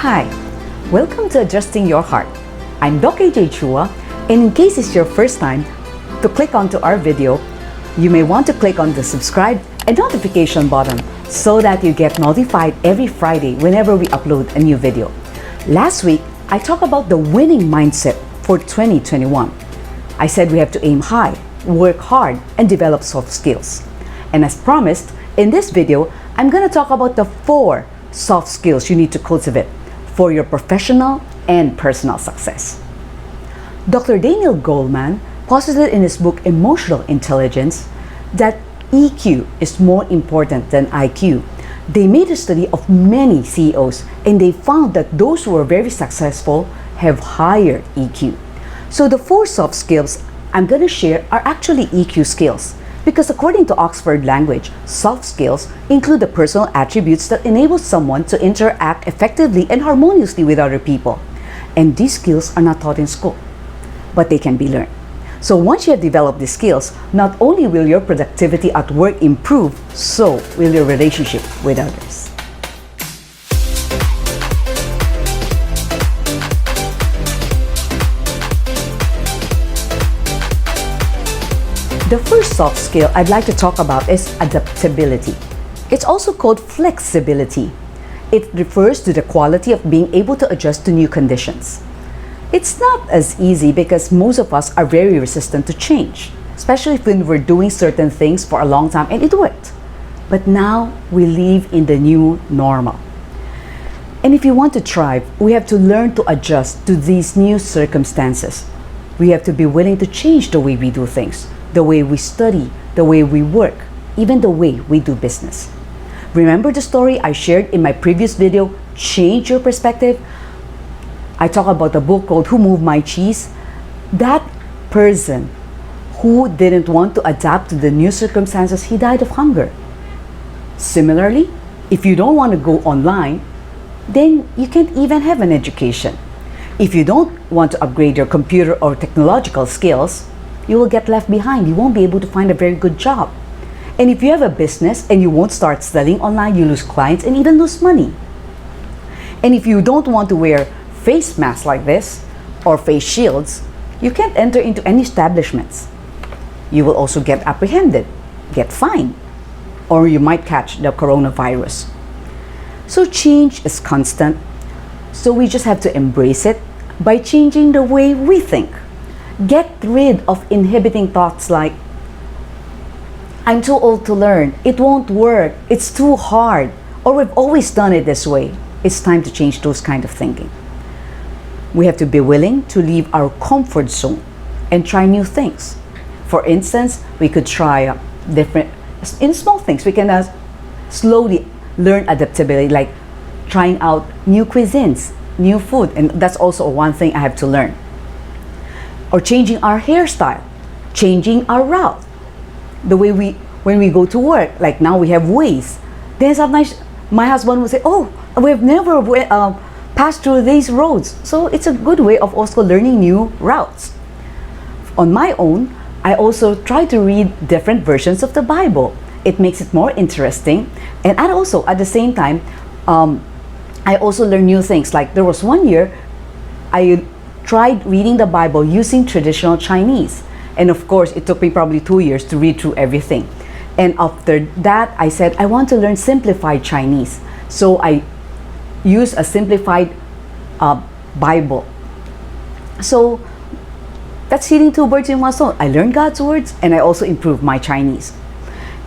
Hi, welcome to Adjusting Your Heart. I'm Doc AJ Chua, and in case it's your first time to click onto our video, you may want to click on the subscribe and notification button so that you get notified every Friday whenever we upload a new video. Last week, I talked about the winning mindset for 2021. I said we have to aim high, work hard, and develop soft skills. And as promised, in this video, I'm going to talk about the 4 soft skills you need to cultivate for your professional and personal success. Dr. Daniel Goleman posited in his book Emotional Intelligence that EQ is more important than IQ. They made a study of many CEOs and they found that those who are very successful have higher EQ. So the 4 soft skills I'm going to share are actually EQ skills. Because according to Oxford Language, soft skills include the personal attributes that enable someone to interact effectively and harmoniously with other people. And these skills are not taught in school, but they can be learned. So once you have developed these skills, not only will your productivity at work improve, so will your relationship with others. The first soft skill I'd like to talk about is adaptability. It's also called flexibility. It refers to the quality of being able to adjust to new conditions. It's not as easy because most of us are very resistant to change, especially when we're doing certain things for a long time and it worked. But now we live in the new normal. And if you want to thrive, we have to learn to adjust to these new circumstances. We have to be willing to change the way we do things, the way we study, the way we work, even the way we do business. Remember the story I shared in my previous video, Change Your Perspective? I talk about a book called Who Moved My Cheese? That person who didn't want to adapt to the new circumstances, he died of hunger. Similarly, if you don't want to go online, then you can't even have an education. If you don't want to upgrade your computer or technological skills, you will get left behind. You won't be able to find a very good job. And if you have a business and you won't start selling online, you lose clients and even lose money. And if you don't want to wear face masks like this or face shields, you can't enter into any establishments. You will also get apprehended, get fined, or you might catch the coronavirus. So change is constant. So we just have to embrace it by changing the way we think. Get rid of inhibiting thoughts like, I'm too old to learn, it won't work, it's too hard, or we've always done it this way. It's time to change those kind of thinking. We have to be willing to leave our comfort zone and try new things. For instance, we could try in small things, we can slowly learn adaptability, like trying out new cuisines, new food, and that's also one thing I have to learn. Or changing our hairstyle, changing our route. The way when we go to work, like now we have Waze. Then sometimes my husband will say, oh, we've never passed through these roads. So it's a good way of also learning new routes. On my own, I also try to read different versions of the Bible. It makes it more interesting. And also, at the same time, I also learn new things. Like there was one year, I tried reading the Bible using traditional Chinese. And of course, it took me probably 2 years to read through everything. And after that, I said, I want to learn simplified Chinese. So I used a simplified Bible. So that's hitting 2 birds in one stone. I learned God's words and I also improved my Chinese.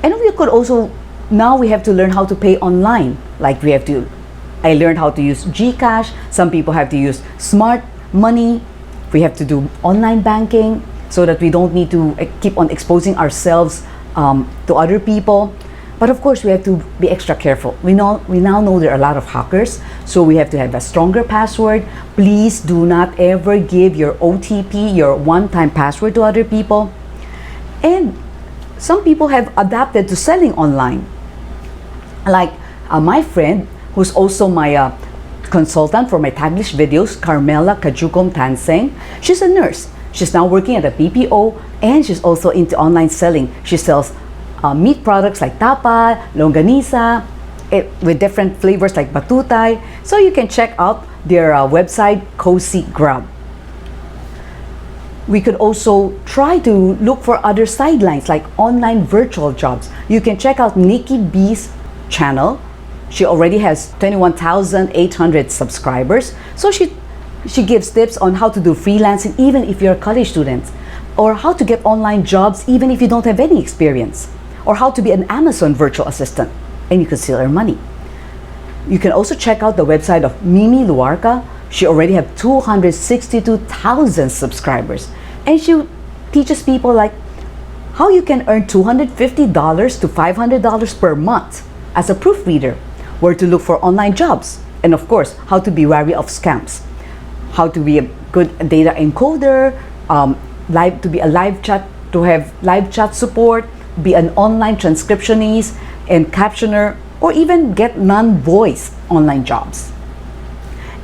And we could also, now we have to learn how to pay online. Like I learned how to use GCash. Some people have to use smart money. We have to do online banking so that we don't need to keep on exposing ourselves to other people. But of course, we have to be extra careful. We now know there are a lot of hackers, so we have to have a stronger password. Please do not ever give your OTP, your one-time password to other people. And some people have adapted to selling online. Like my friend, who's also my consultant for my Taglish videos, Carmela Kajukom Tanseng. She's a nurse. She's now working at a BPO and she's also into online selling. She sells meat products like tapa, longanisa, with different flavors like batutay. So you can check out their website, Cozy Grub. We could also try to look for other sidelines like online virtual jobs. You can check out Nikki B's channel. She already has 21,800 subscribers. So she gives tips on how to do freelancing even if you're a college student, or how to get online jobs even if you don't have any experience, or how to be an Amazon virtual assistant and you can still earn money. You can also check out the website of Mimi Luarca. She already have 262,000 subscribers, and she teaches people like how you can earn $250 to $500 per month as a proofreader, where to look for online jobs, and of course, how to be wary of scams, how to be a good data encoder, to be a live chat, to have live chat support, be an online transcriptionist and captioner, or even get non-voice online jobs.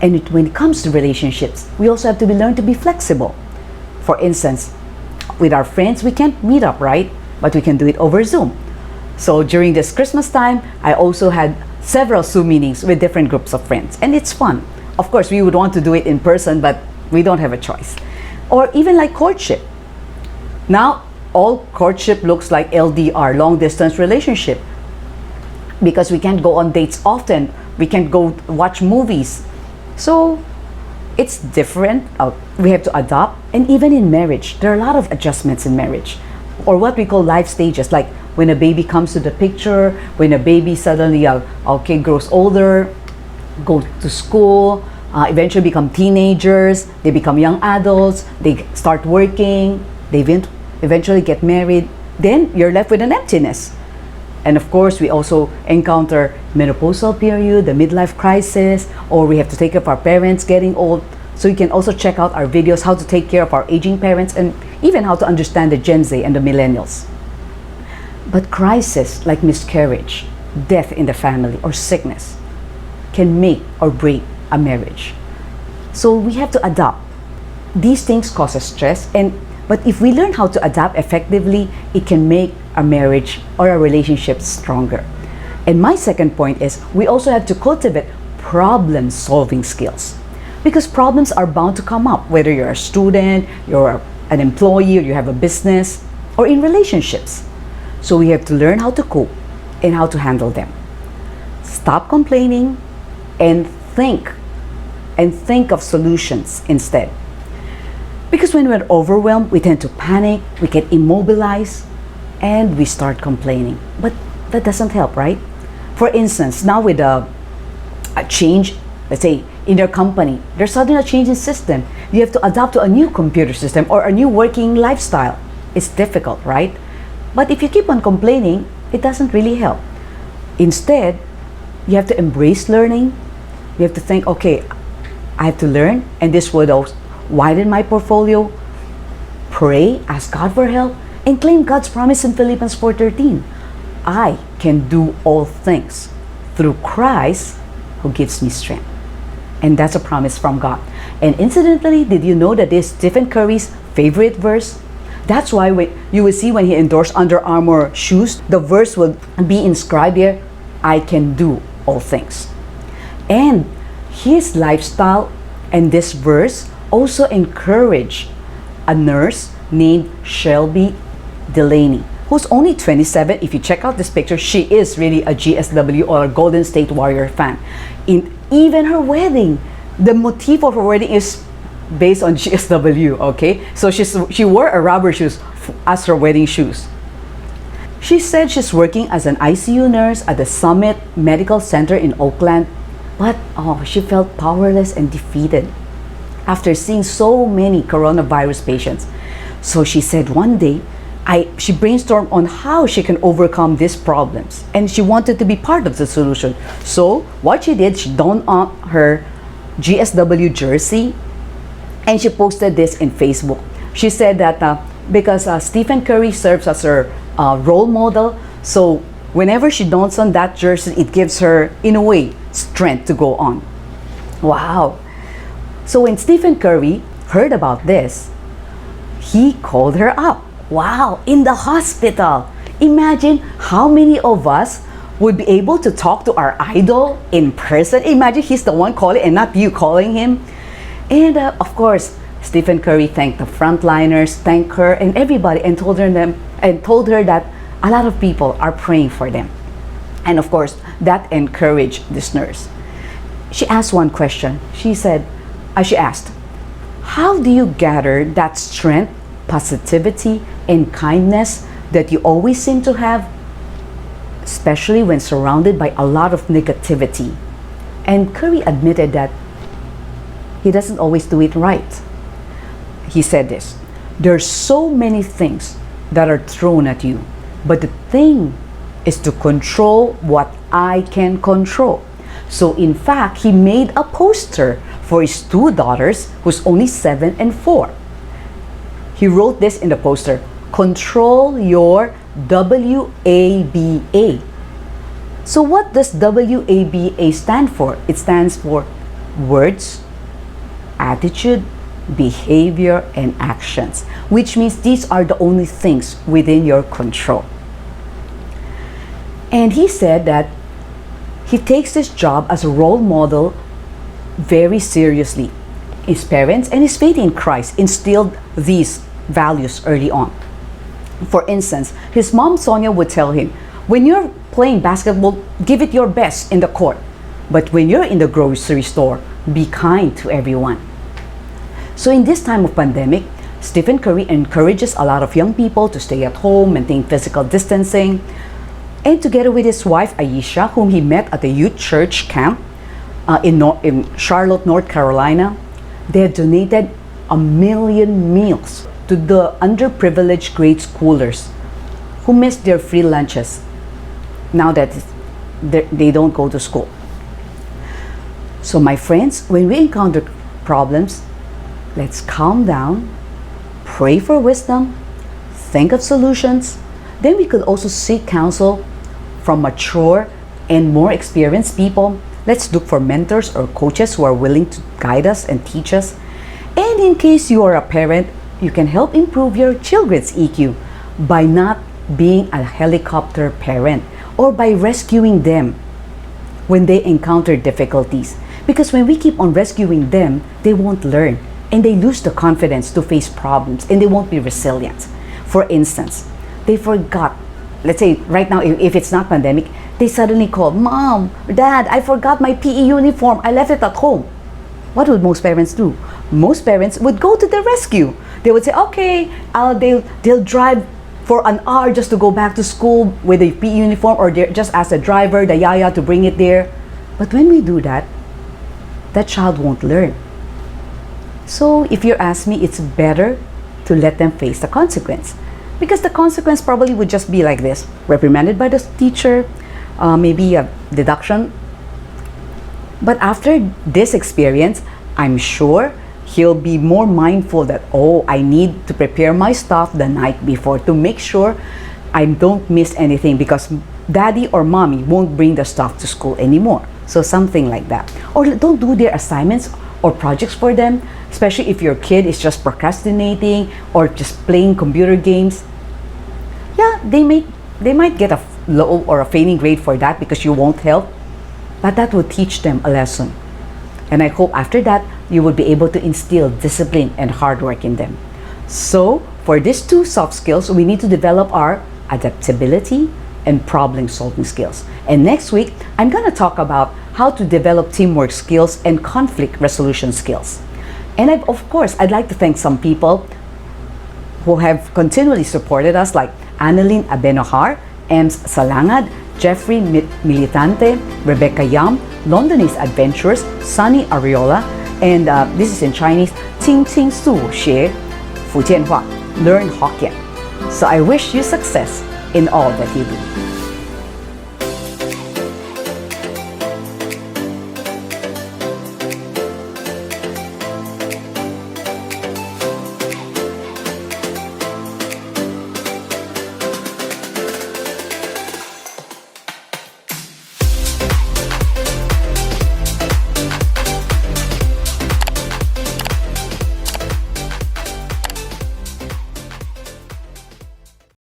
And when it comes to relationships, we also have to learn to be flexible. For instance, with our friends, we can't meet up, right? But we can do it over Zoom. So during this Christmas time, I also had several Zoom meetings with different groups of friends, and it's fun. Of course, we would want to do it in person, but we don't have a choice. Or even like courtship. Now, all courtship looks like LDR, long distance relationship, because we can't go on dates often. We can't go watch movies. So it's different. We have to adapt. And even in marriage, there are a lot of adjustments in marriage, or what we call life stages, like when a baby comes to the picture, when a baby suddenly grows older, go to school, eventually become teenagers, they become young adults, they start working, they eventually get married. Then you're left with an emptiness. And of course, we also encounter menopausal period, the midlife crisis, or we have to take care of our parents getting old. So you can also check out our videos, how to take care of our aging parents, and even how to understand the Gen Z and the millennials. But crisis like miscarriage, death in the family, or sickness can make or break a marriage. So we have to adapt. These things cause us stress, but if we learn how to adapt effectively, it can make a marriage or a relationship stronger. And my second point is we also have to cultivate problem solving skills, because problems are bound to come up, whether you're a student, you're an employee, or you have a business, or in relationships. So we have to learn how to cope and how to handle them. Stop complaining and think of solutions instead. Because when we're overwhelmed, we tend to panic, we get immobilized, and we start complaining. But that doesn't help, right? For instance, now with a change, let's say in your company, there's suddenly a change in system. You have to adapt to a new computer system or a new working lifestyle. It's difficult, right? But if you keep on complaining, it doesn't really help. Instead, you have to embrace learning. You have to think, okay, I have to learn, and this would also widen my portfolio. Pray, ask God for help, and claim God's promise in Philippians 4:13. I can do all things through Christ who gives me strength. And that's a promise from God. And incidentally, did you know that this is Stephen Curry's favorite verse? That's why you will see when he endorsed Under Armour shoes, the verse will be inscribed here, I can do all things. And his lifestyle and this verse also encourage a nurse named Shelby Delaney, who's only 27. If you check out this picture, she is really a GSW or a Golden State Warrior fan. In even her wedding, the motif of her wedding is based on GSW, okay? So she wore a rubber shoes as her wedding shoes. She said she's working as an ICU nurse at the Summit Medical Center in Oakland, but she felt powerless and defeated after seeing so many coronavirus patients. So she said one day, she brainstormed on how she can overcome these problems, and she wanted to be part of the solution. So what she did, she donned on her GSW jersey, and she posted this in Facebook. She said that because Stephen Curry serves as her role model, so whenever she dons on that jersey, it gives her, in a way, strength to go on. Wow. So when Stephen Curry heard about this, he called her up. Wow, in the hospital. Imagine how many of us would be able to talk to our idol in person. Imagine he's the one calling and not you calling him. And of course, Stephen Curry thanked the frontliners, thanked her and everybody, and told her that a lot of people are praying for them. And of course, that encouraged this nurse. She asked one question. She asked, how do you gather that strength, positivity, and kindness that you always seem to have, especially when surrounded by a lot of negativity? And Curry admitted that he doesn't always do it right. He said this, there's so many things that are thrown at you, but the thing is to control what I can control. So in fact, he made a poster for his two daughters, who's only 7 and 4. He wrote this in the poster, control your WABA. So what does WABA stand for? It stands for words, attitude, behavior, and actions, which means these are the only things within your control. And he said that he takes this job as a role model very seriously. His parents and his faith in Christ instilled these values early on. For instance, his mom Sonia would tell him, when you're playing basketball, give it your best in the court. But when you're in the grocery store, be kind to everyone. So in this time of pandemic, Stephen Curry encourages a lot of young people to stay at home, maintain physical distancing. And together with his wife, Aisha, whom he met at the youth church camp in Charlotte, North Carolina, they have donated 1 million meals to the underprivileged grade schoolers who missed their free lunches now that they don't go to school. So my friends, when we encounter problems, let's calm down, pray for wisdom, think of solutions. Then we could also seek counsel from mature and more experienced people. Let's look for mentors or coaches who are willing to guide us and teach us. And in case you are a parent, you can help improve your children's EQ by not being a helicopter parent or by rescuing them when they encounter difficulties. Because when we keep on rescuing them, they won't learn and they lose the confidence to face problems and they won't be resilient. For instance, they forgot, let's say right now, if it's not pandemic, they suddenly call, Mom, Dad, I forgot my PE uniform. I left it at home. What would most parents do? Most parents would go to the rescue. They would say, okay, they'll drive for an hour just to go back to school with a PE uniform, or just ask the driver, the yaya, to bring it there. But when we do that, that child won't learn. So if you ask me, it's better to let them face the consequence. Because the consequence probably would just be like this: reprimanded by the teacher, maybe a deduction. But after this experience, I'm sure he'll be more mindful that, oh, I need to prepare my stuff the night before to make sure I don't miss anything, because daddy or mommy won't bring the stuff to school anymore. So something like that. Or don't do their assignments or projects for them, especially if your kid is just procrastinating or just playing computer games. Yeah, they might get a low or a failing grade for that because you won't help, but that will teach them a lesson. And I hope after that, you will be able to instill discipline and hard work in them. So for these two soft skills, we need to develop our adaptability and problem solving skills. And next week, I'm going to talk about how to develop teamwork skills and conflict resolution skills. And of course, I'd like to thank some people who have continually supported us, like Annalyn Abenohar, Ems Salangad, Jeffrey Militante, Rebecca Yam, Londonese Adventures, Sunny Ariola, and this is in Chinese, Ting Ting Su Xie Fujianhua, learn Hokkien. So I wish you success in all that you do.